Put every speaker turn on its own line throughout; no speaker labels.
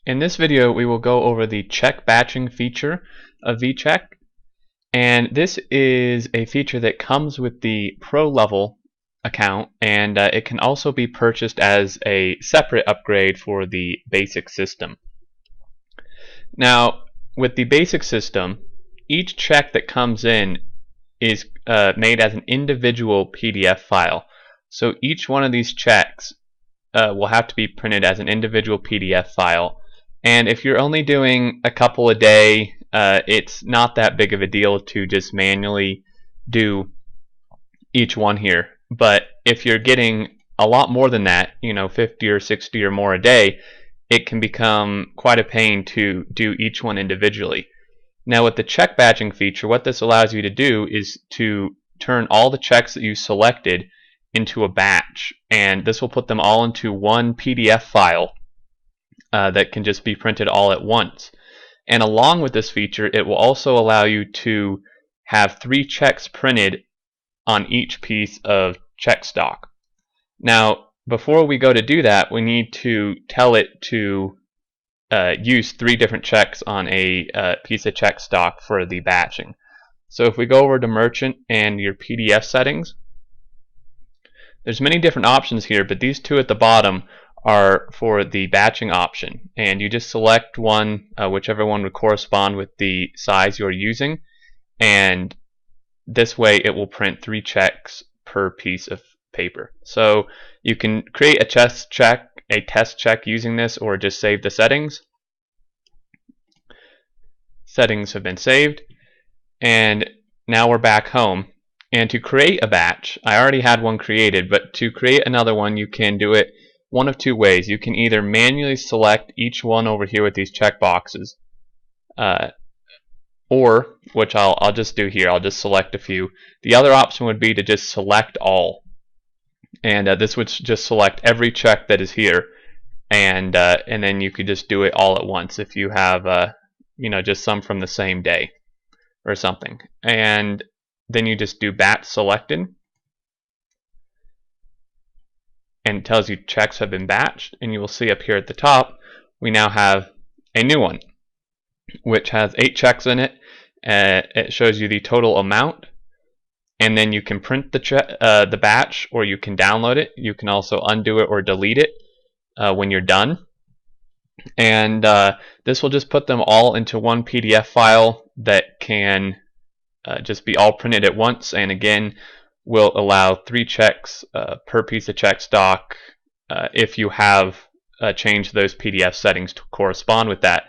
In this video we will go over the check batching feature of Vcheck, and this is a feature that comes with the pro level account, and it can also be purchased as a separate upgrade for the basic system. Now with the basic system, each check that comes in is made as an individual PDF file. So each one of these checks will have to be printed as an individual PDF file. And if you're only doing a couple a day, it's not that big of a deal to just manually do each one here. But if you're getting a lot more than that, 50 or 60 or more a day, it can become quite a pain to do each one individually. Now with the check batching feature, what this allows you to do is to turn all the checks that you selected into a batch, and this will put them all into one PDF file that can just be printed all at once. And along with this feature, it will also allow you to have 3 checks printed on each piece of check stock. Now before we go to do that, we need to tell it to use 3 different checks on a piece of check stock for the batching. So if we go over to Merchant and your PDF settings, there's many different options here, but these 2 at the bottom are for the batching option, and you just select one, whichever one would correspond with the size you're using, and this way it will print 3 checks per piece of paper. So you can create a test check using this, or just save the settings. Settings have been saved, and now we're back home. And to create a batch, I already had one created, but to create another one you can do it one of 2 ways. You can either manually select each one over here with these check boxes, or, which I'll just do here, I'll just select a few. The other option would be to just select all, and this would just select every check that is here, and then you could just do it all at once if you have just some from the same day or something. And then you just do batch selected, and it tells you checks have been batched, and you will see up here at the top we now have a new one which has 8 checks in it. It shows you the total amount, and then you can print the batch, or you can download it. You can also undo it or delete it when you're done, and this will just put them all into one PDF file that can just be all printed at once, and again will allow 3 checks per piece of check stock if you have changed those PDF settings to correspond with that.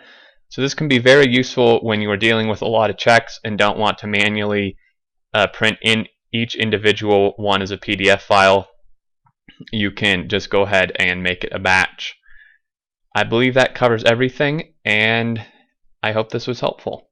So this can be very useful when you are dealing with a lot of checks and don't want to manually print in each individual one as a PDF file. You can just go ahead and make it a batch. I believe that covers everything, and I hope this was helpful.